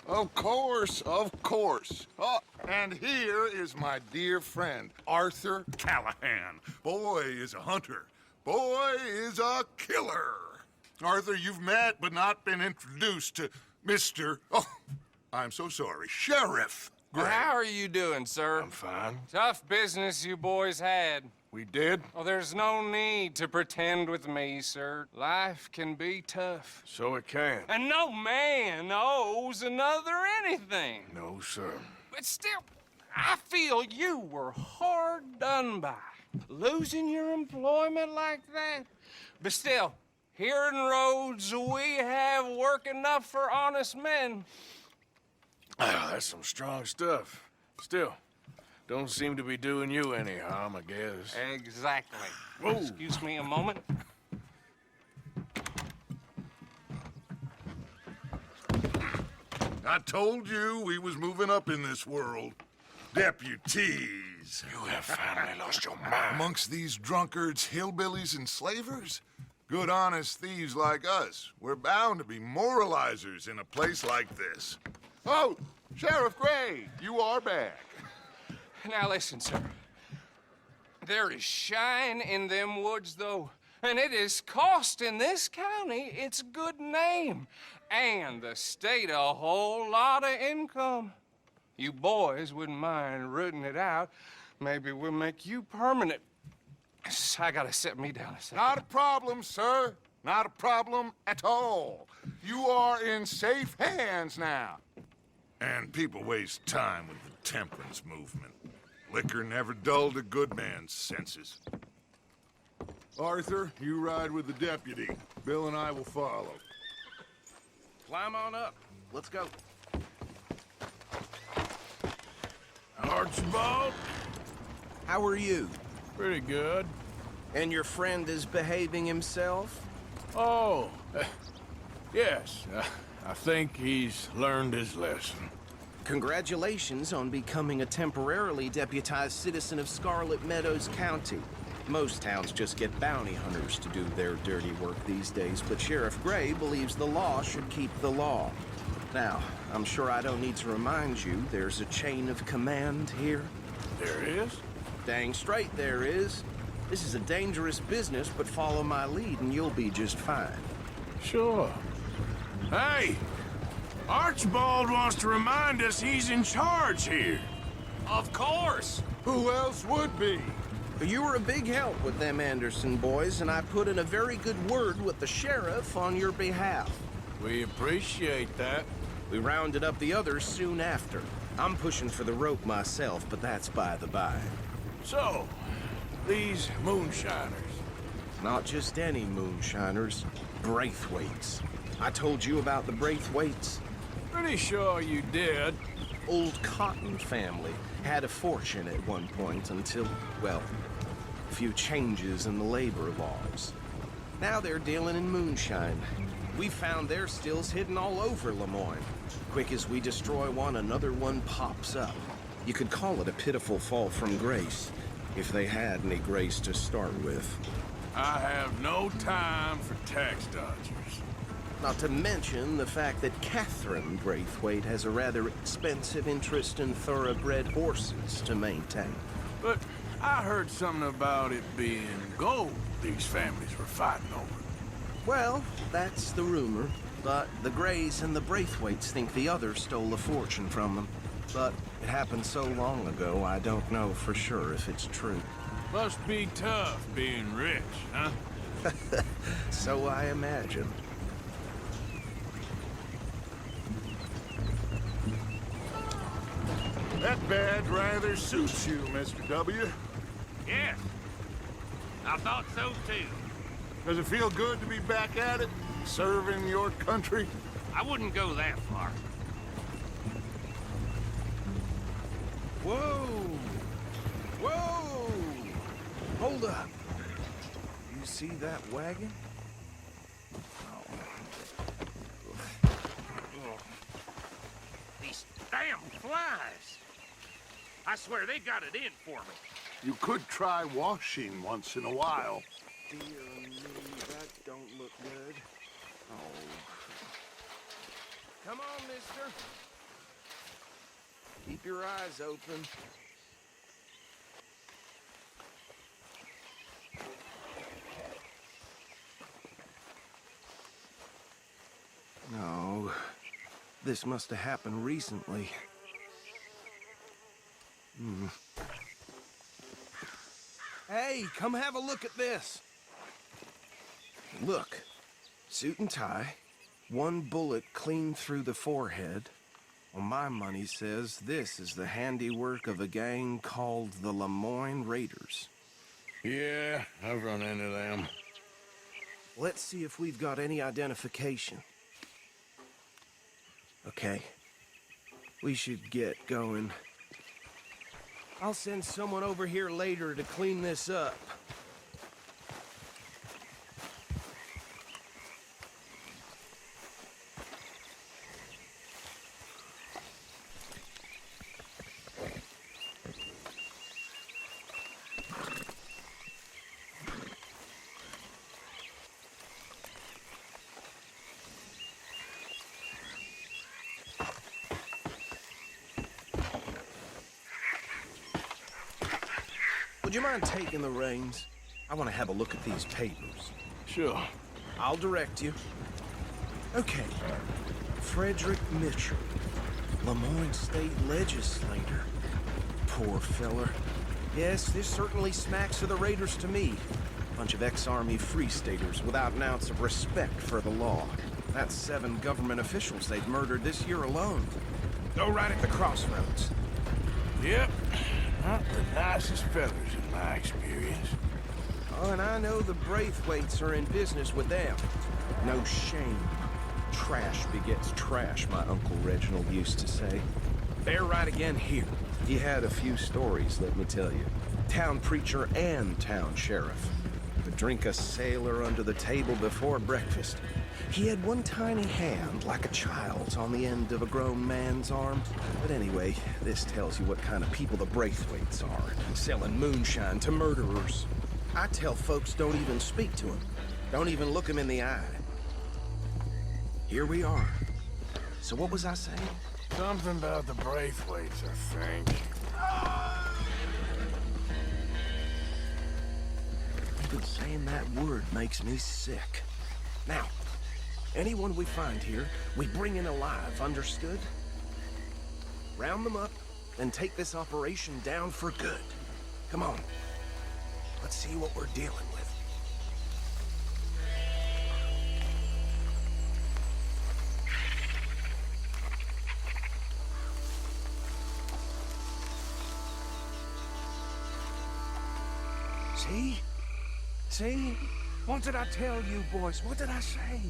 Of course, of course. Oh, and here is my dear friend, Arthur Callahan. Boy is a hunter. Boy is a killer. Arthur, you've met but not been introduced to Mr. Oh, I'm so sorry, Sheriff Gray. How are you doing, sir? I'm fine. Tough business you boys had. We did? Oh, there's no need to pretend with me, sir. Life can be tough. So it can. And no man owes another anything. No, sir. But still, I feel you were hard done by. Losing your employment like that. But still, here in Rhodes, we have work enough for honest men. Oh, that's some strong stuff. Still, don't seem to be doing you any harm, I guess. Exactly. Whoa. Excuse me a moment. I told you we was moving up in this world. Deputies. You have finally lost your mind. Amongst these drunkards, hillbillies, and slavers? Good, honest thieves like us. We're bound to be moralizers in a place like this. Oh, Sheriff Gray, you are back. Now listen, sir. There is shine in them woods, though, and it is costing this county its good name and the state a whole lot of income. You boys wouldn't mind rooting it out. Maybe we'll make you permanent. I gotta sit me down a second. Not a problem, sir. Not a problem at all. You are in safe hands now. And people waste time with the temperance movement. Liquor never dulled a good man's senses. Arthur, you ride with the deputy. Bill and I will follow. Climb on up. Let's go. Archibald? How are you? Pretty good. And your friend is behaving himself? Oh, yes. I think he's learned his lesson. Congratulations on becoming a temporarily deputized citizen of Scarlet Meadows County. Most towns just get bounty hunters to do their dirty work these days, but Sheriff Gray believes the law should keep the law. Now, I'm sure I don't need to remind you there's a chain of command here. There is? Dang straight there is. This is a dangerous business, but follow my lead and you'll be just fine. Sure. Hey! Archibald wants to remind us he's in charge here. Of course. Who else would be? You were a big help with them Anderson boys, and I put in a very good word with the sheriff on your behalf. We appreciate that. We rounded up the others soon after. I'm pushing for the rope myself, but that's by the by. So, these moonshiners. Not just any moonshiners, Braithwaites. I told you about the Braithwaites. Pretty sure you did. Old Cotton family had a fortune at one point until, well, a few changes in the labor laws. Now they're dealing in moonshine. We found their stills hidden all over Lemoyne. Quick as we destroy one, another one pops up. You could call it a pitiful fall from grace, if they had any grace to start with. I have no time for tax dodgers. Not to mention the fact that Catherine Braithwaite has a rather expensive interest in thoroughbred horses to maintain. But I heard something about it being gold these families were fighting over. Well, that's the rumor. But the Grays and the Braithwaites think the others stole a fortune from them. But it happened so long ago, I don't know for sure if it's true. Must be tough being rich, huh? So I imagine. That badge rather suits you, Mr. W. Yes, I thought so too. Does it feel good to be back at it, serving your country? I wouldn't go that far. Whoa! Whoa! Hold up. You see that wagon? These damn flies. I swear they got it in for me. You could try washing once in a while. Dear me, that don't look good. Oh. Come on, mister. Keep your eyes open. No, this must have happened recently. Hey, come have a look at this. Look, suit and tie, one bullet clean through the forehead. Well, my money says this is the handiwork of a gang called the Lemoyne Raiders. Yeah, I've run into them. Let's see if we've got any identification. Okay. We should get going. I'll send someone over here later to clean this up. Would you mind taking the reins? I want to have a look at these papers. Sure. I'll direct you. Okay. Frederick Mitchell, Lemoyne State Legislator. Poor feller. Yes, this certainly smacks of the Raiders to me. Bunch of ex-Army Free Staters without an ounce of respect for the law. That's 7 government officials they've murdered this year alone. Go right at the crossroads. Yep. Not the nicest fellas in my experience. Oh, and I know the Braithwaites are in business with them. No shame. Trash begets trash, my Uncle Reginald used to say. They're right again here. He had a few stories, let me tell you. Town preacher and town sheriff. Could drink a sailor under the table before breakfast. He had one tiny hand, like a child's, on the end of a grown man's arm. But anyway, this tells you what kind of people the Braithwaites are, selling moonshine to murderers. I tell folks don't even speak to them. Don't even look them in the eye. Here we are. So what was I saying? Something about the Braithwaites, I think. Even saying that word makes me sick. Now, anyone we find here, we bring in alive, understood? Round them up, and take this operation down for good. Come on. Let's see what we're dealing with. See? See? What did I tell you, boys? What did I say?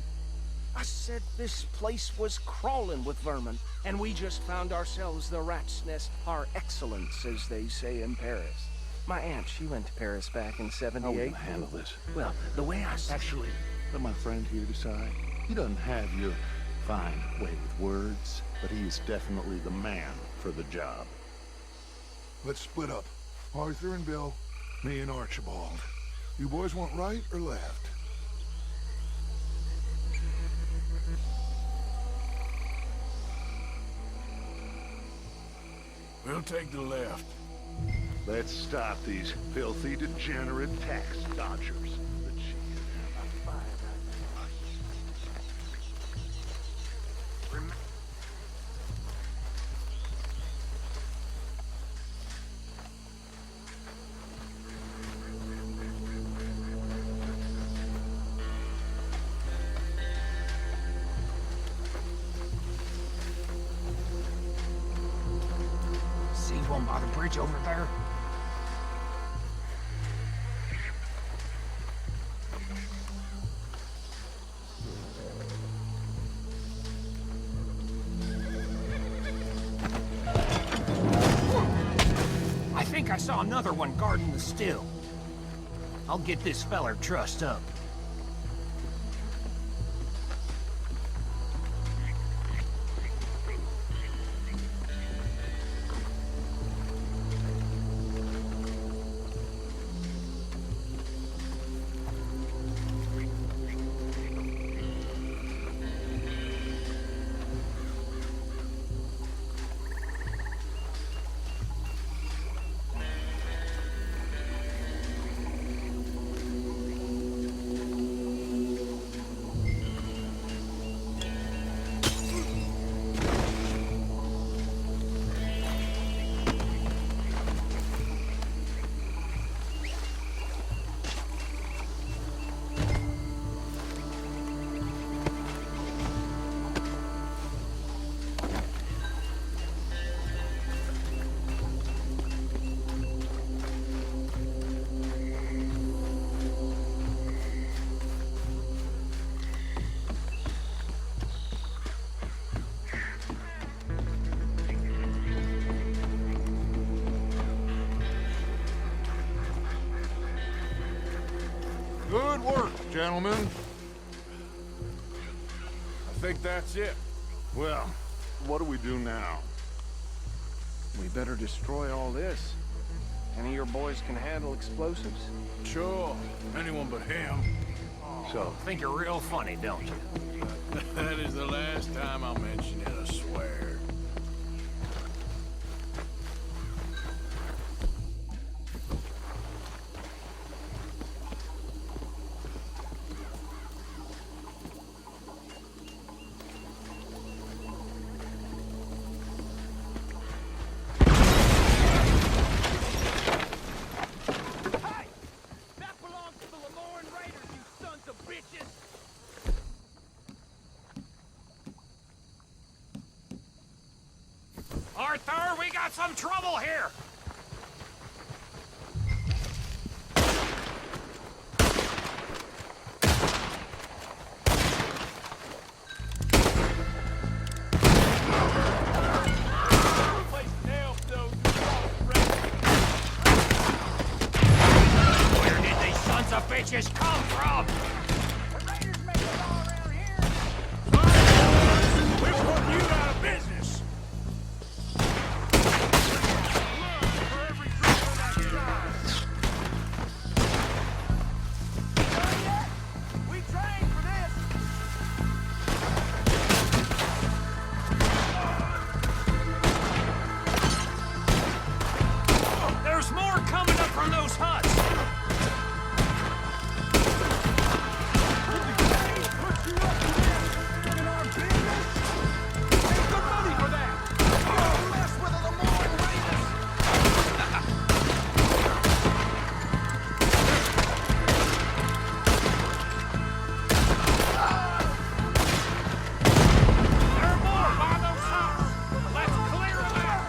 I said this place was crawling with vermin, and we just found ourselves the rat's nest par excellence, as they say in Paris. My aunt, she went to Paris back in '78. How are we gonna handle this? Well, the way I said... Actually, let my friend here decide. He doesn't have your fine way with words, but he is definitely the man for the job. Let's split up. Arthur and Bill, me and Archibald. You boys want right or left? We'll take the left. Let's stop these filthy, degenerate tax dodgers. The chief. See one by the bridge over there? I think I saw another one guarding the still. I'll get this feller trussed up. Good work, gentlemen. I think that's it. Well, what do we do now? We better destroy all this. Any of your boys can handle explosives? Sure, anyone but him. So, Think you're real funny, don't you? That is the last time I'll mention it, I swear. That belongs to the Lemoran Raiders, you sons of bitches! Arthur, we got some trouble here! Where did these sons of bitches come from? The Raiders make it all around here! We're putting you out of business! We trained for this! There's more coming up from those huts! There are more by those huts! Let's clear them out!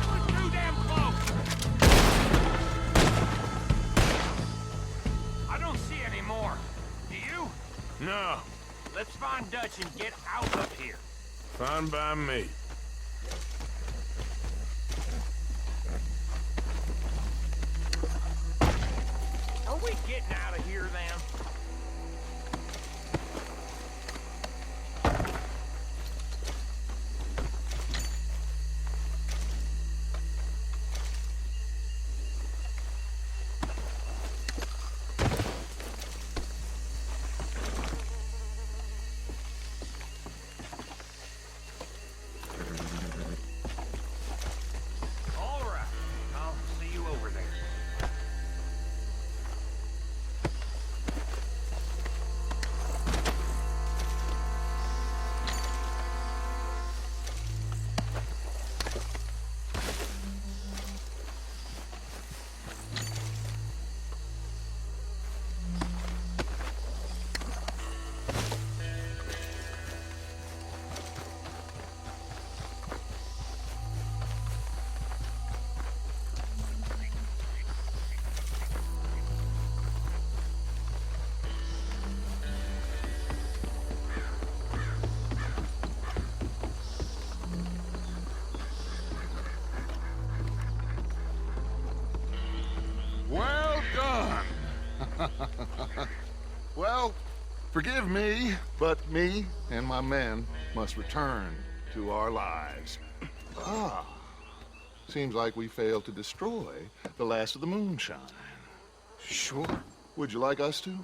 We're too damn close! I don't see any more. Do you? No, Let's find Dutch and get out of here. fine by me. Are we getting out of here then? All right. I'll see you over there. Well done. Well, forgive me, but me and my men must return to our lives. Seems like we failed to destroy the last of the moonshine. Sure. Would you like us to?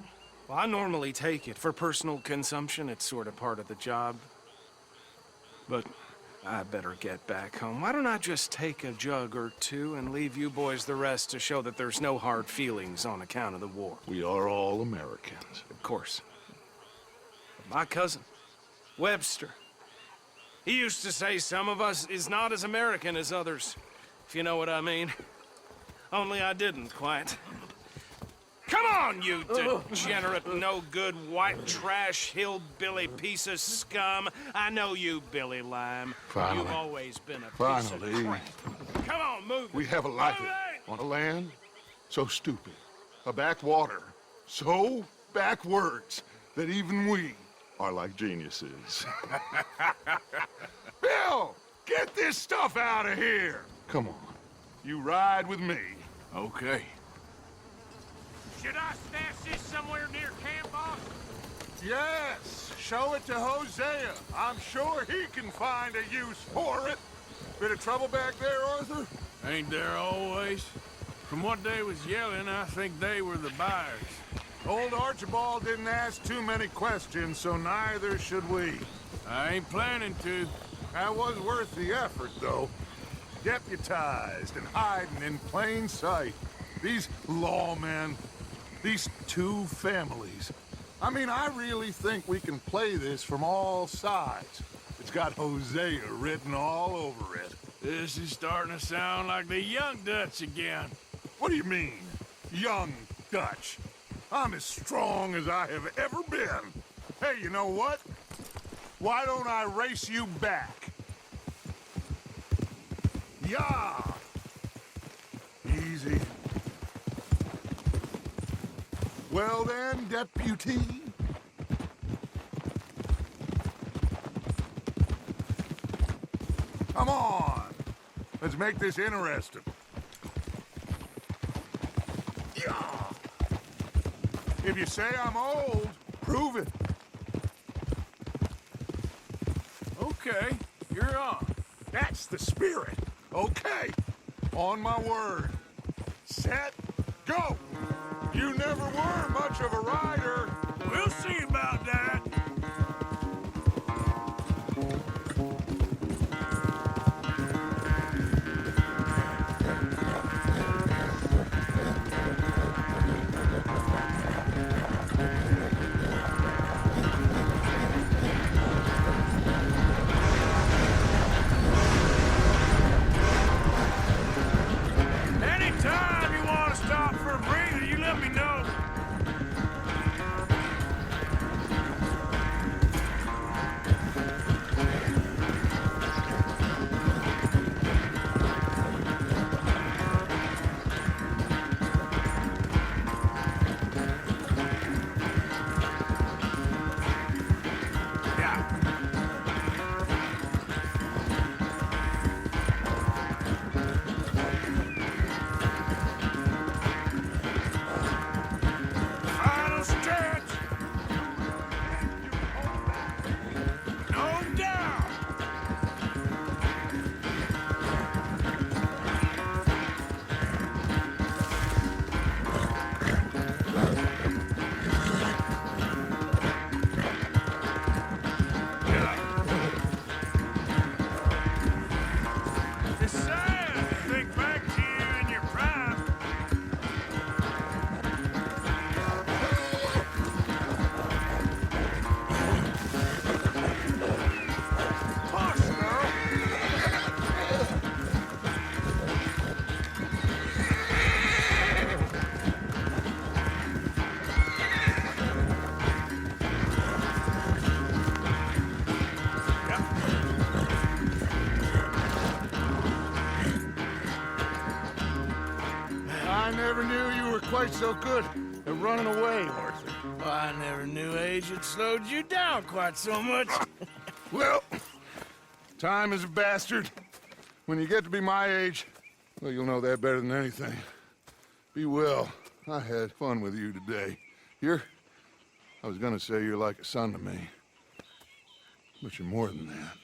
Well, I normally take it. For personal consumption, it's sort of part of the job. But I better get back home. Why don't I just take a jug or two and leave you boys the rest to show that there's no hard feelings on account of the war? We are all Americans. Of course. But my cousin, Webster, he used to say some of us is not as American as others, if you know what I mean. Only I didn't quite. Come on, you degenerate, no-good, white trash, hillbilly piece of scum. I know you, Billy Lime. Finally. You've always been a piece Finally. of crap. Come on, move it. We have a life Move it! on a land so stupid, a backwater so backwards that even we are like geniuses. Bill, get this stuff out of here. Come on, you ride with me. Okay. Should I stash this somewhere near camp, boss? Yes, show it to Hosea. I'm sure he can find a use for it. Bit of trouble back there, Arthur? Ain't there always? From what they was yelling, I think they were the buyers. Old Archibald didn't ask too many questions, so neither should we. I ain't planning to. That was worth the effort, though. Deputized and hiding in plain sight. These lawmen, these two families. I mean, I really think we can play this from all sides. It's got Hosea written all over it. This is starting to sound like the Young Dutch again. What do you mean, young Dutch? I'm as strong as I have ever been. Hey, you know what? Why don't I race you back? Yeah! Easy. Well then, deputy. Come on. Let's make this interesting. Yeah! If you say I'm old, prove it. Okay, you're on. That's the spirit. Okay. On my word. Set, go! You never were much of a rider. We'll see about that. Anytime you want to stop for a breather, you let me know. Final stretch. No doubt. It's sad to think back to you in your prime. Hush now. I never knew you were quite so good at running away, Arthur. Well, I never knew age had slowed you down quite so much. Well, time is a bastard. When you get to be my age, well, you'll know that better than anything. Be well. I had fun with you today. I was gonna say you're like a son to me. But you're more than that.